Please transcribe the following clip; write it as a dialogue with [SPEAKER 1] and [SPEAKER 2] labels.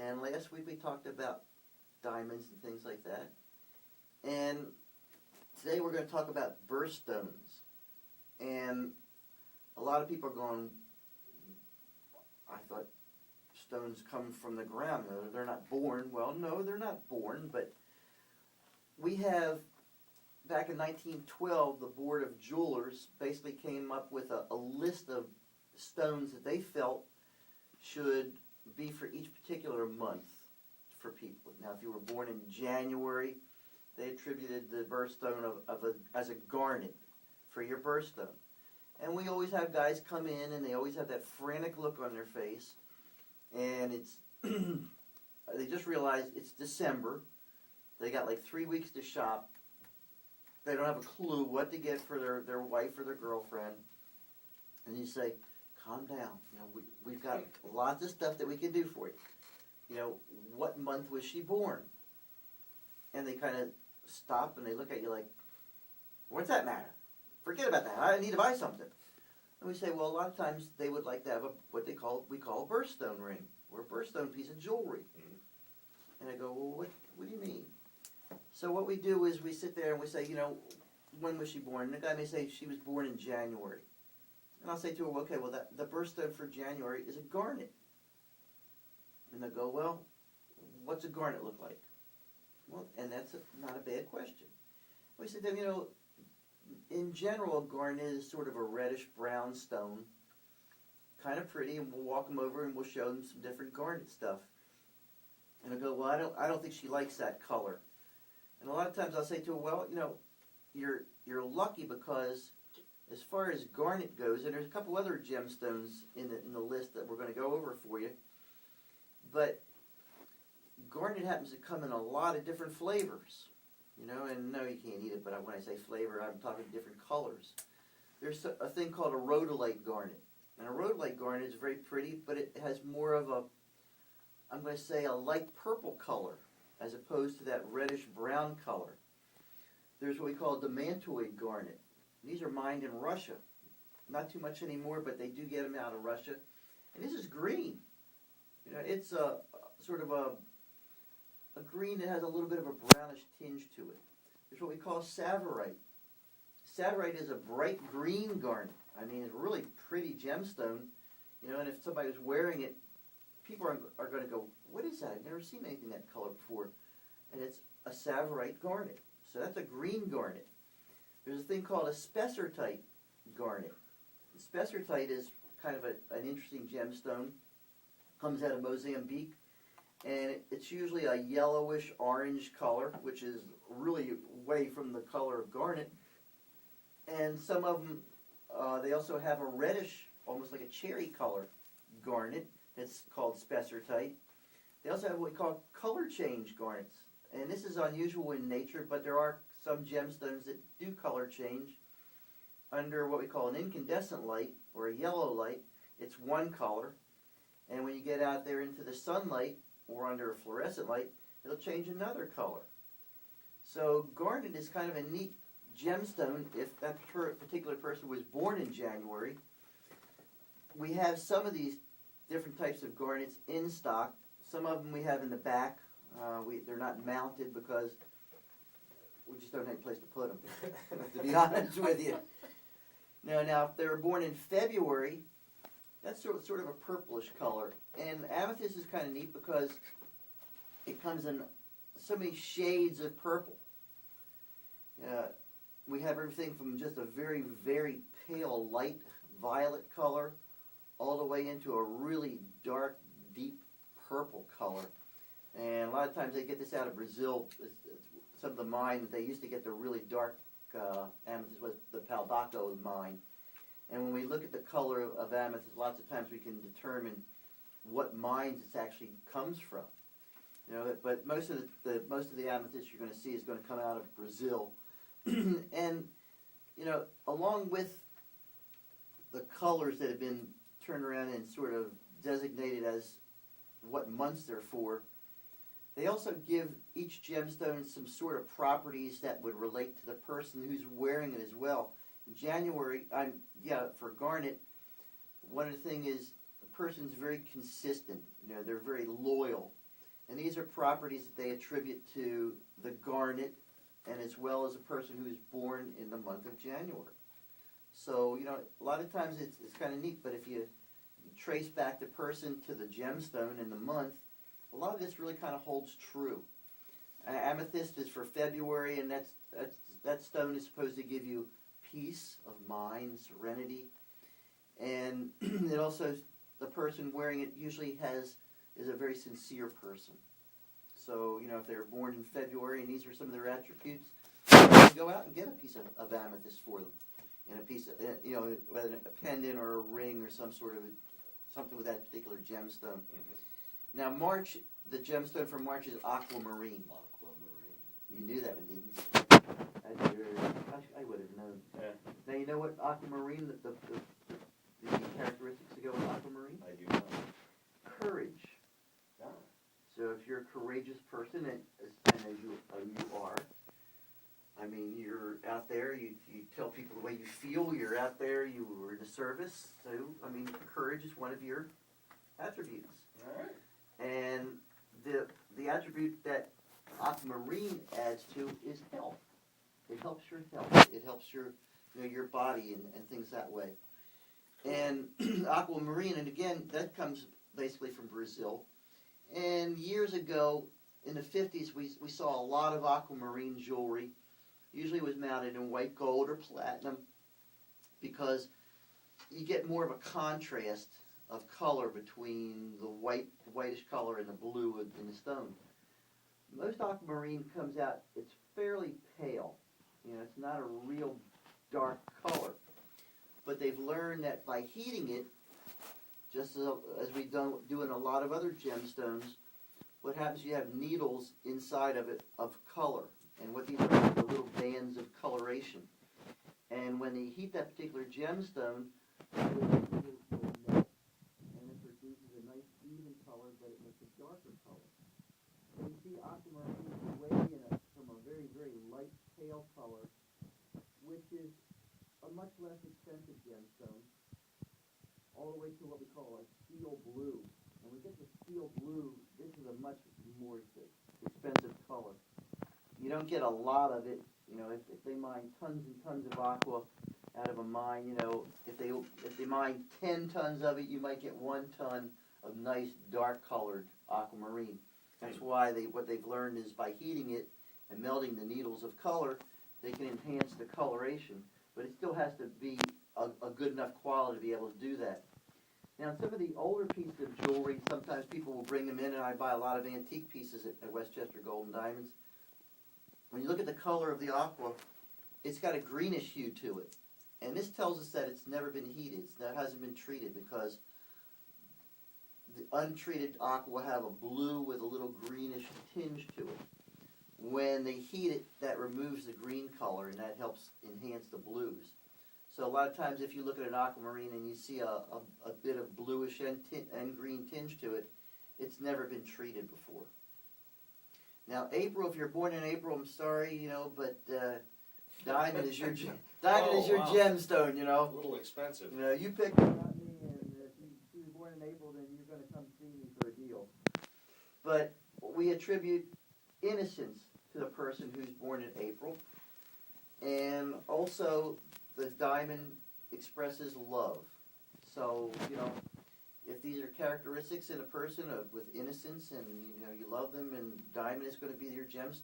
[SPEAKER 1] And last week we talked about diamonds and things like that. And today we're going to talk about birthstones. And a lot of people are going, I thought stones come from the ground. They're not born. Well, no, they're not born, but we have, back in 1912, the Board of Jewelers basically came up with a list of stones that they felt should be for each particular month for people. Now, if you were born in January, they attributed the birthstone as a garnet for your birthstone. And we always have guys come in, and they always have that frantic look on their face, and it's they just realized it's December. They got like 3 weeks to shop. They don't have a clue what to get for their wife or their girlfriend. And you say, calm down. You know, we've got lots of stuff that we can do for you. You know, what month was she born? And they kind of stop and they look at you like, what's that matter? Forget about that. I need to buy something. And we say, well, a lot of times they would like to have what we call a birthstone ring or a birthstone piece of jewelry. Mm-hmm. And I go, well, what do you mean? So what we do is we sit there and we say, you know, when was she born? And the guy may say she was born in January. And I'll say to him, okay, well, the birthstone for January is a garnet. And they'll go, well, what's a garnet look like? Well, and that's not a bad question. We said to them, you know, in general, a garnet is sort of a reddish-brown stone, kind of pretty, and we'll walk them over and we'll show them some different garnet stuff. And they'll go, well, I don't think she likes that color. And a lot of times I'll say to them, well, you know, you're lucky because as far as garnet goes, and there's a couple other gemstones in the list that we're going to go over for you, but garnet happens to come in a lot of different flavors, you know, and no, you can't eat it, but when I say flavor, I'm talking different colors. There's a thing called a rhodolite garnet, and a rhodolite garnet is very pretty, but it has more of a, I'm going to say, a light purple color as opposed to that reddish-brown color. There's what we call a demantoid garnet. These are mined in Russia. Not too much anymore, but they do get them out of Russia. And this is green. You know, it's a sort of a green that has a little bit of a brownish tinge to it. There's what we call Tsavorite. Tsavorite is a bright green garnet. I mean, it's a really pretty gemstone. You know, and if somebody was wearing it, people are going to go, what is that? I've never seen anything that color before. And it's a Tsavorite garnet. So that's a green garnet. There's a thing called a spessartite garnet. Spessartite is kind of an interesting gemstone. Comes out of Mozambique. And it's usually a yellowish orange color, which is really way from the color of garnet. And some of them, they also have a reddish, almost like a cherry color garnet. It's called spessartite. They also have what we call color change garnets. And this is unusual in nature, but there are some gemstones that do color change. Under what we call an incandescent light, or a yellow light, it's one color. And when you get out there into the sunlight, or under a fluorescent light, it'll change another color. So garnet is kind of a neat gemstone if that particular person was born in January. We have some of these different types of garnets in stock. Some of them we have in the back. They're not mounted because we just don't have a place to put them, to be honest with you. Now, if they were born in February, that's sort of a purplish color. And amethyst is kind of neat because it comes in so many shades of purple. We have everything from just a very, very pale light violet color all the way into a really dark, deep purple color. And a lot of times they get this out of Brazil. Some of the mine that they used to get the really dark amethyst was the Pau d'Arco mine. And when we look at the color of amethyst, lots of times we can determine what mines it actually comes from. You know, but most of the amethyst you're going to see is going to come out of Brazil. And you know, along with the colors that have been turned around and sort of designated as what months they're for, they also give each gemstone some sort of properties that would relate to the person who's wearing it as well. In January, for garnet, one of the things is the person's very consistent. You know, they're very loyal. And these are properties that they attribute to the garnet, and as well as a person who is born in the month of January. So, a lot of times it's kind of neat, but if you trace back the person to the gemstone and the month, a lot of this really kind of holds true. Amethyst is for February, and that stone is supposed to give you peace of mind, serenity, and it also, the person wearing it usually is a very sincere person. So, if they were born in February and these are some of their attributes, go out and get a piece of amethyst for them. And a piece of, whether a pendant or a ring or something with that particular gemstone. Mm-hmm. Now, March, the gemstone for March is aquamarine.
[SPEAKER 2] Aquamarine.
[SPEAKER 1] You knew that one, didn't you? I would have known.
[SPEAKER 2] Yeah.
[SPEAKER 1] Now, you know what aquamarine, the characteristics that go with aquamarine?
[SPEAKER 2] I do not.
[SPEAKER 1] Courage.
[SPEAKER 2] Yeah.
[SPEAKER 1] So if you're a courageous person, and as you are, I mean, you're out there, you tell people the way you feel, you're out there, you were in the service, so, I mean, courage is one of your attributes.
[SPEAKER 2] All right.
[SPEAKER 1] And the attribute that aquamarine adds to is health. It helps your health. It helps your body and things that way. And aquamarine, and again, that comes basically from Brazil. And years ago, in the 50s, we saw a lot of aquamarine jewelry. Usually it was mounted in white gold or platinum because you get more of a contrast of color between the whitish color and the blue in the stone. Most aquamarine comes out, it's fairly pale. It's not a real dark color. But they've learned that by heating it, just as we do in a lot of other gemstones, what happens, you have needles inside of it of color. And what these are the little bands of coloration. And when they heat that particular gemstone, it will melt, and it produces a nice even color, but it makes a darker color. So you see aquamarine way from a very, very light pale color, which is a much less expensive gemstone, all the way to what we call a steel blue. And we get the steel blue, this is a much more expensive color. You don't get a lot of it. If they mine tons and tons of aqua out of a mine, if they mine 10 tons of it, you might get 1 ton of nice dark-colored aquamarine. That's why what they've learned is by heating it and melting the needles of color, they can enhance the coloration. But it still has to be a good enough quality to be able to do that. Now, some of the older pieces of jewelry, sometimes people will bring them in, and I buy a lot of antique pieces at Westchester Gold and Diamonds. When you look at the color of the aqua, it's got a greenish hue to it. And this tells us that it's never been heated. It hasn't been treated, because the untreated aqua will have a blue with a little greenish tinge to it. When they heat it, that removes the green color, and that helps enhance the blues. So a lot of times if you look at an aquamarine and you see a bit of bluish and green tinge to it, it's never been treated before. Now, April, if you're born in April, I'm sorry, but diamond is your gemstone,
[SPEAKER 2] A little expensive.
[SPEAKER 1] You picked it, not me, and if you're born in April, then you're going to come see me for a deal. But we attribute innocence to the person who's born in April, and also the diamond expresses love. So, if these are characteristics in a person with innocence, and you love them, and diamond is going to be your gemstone.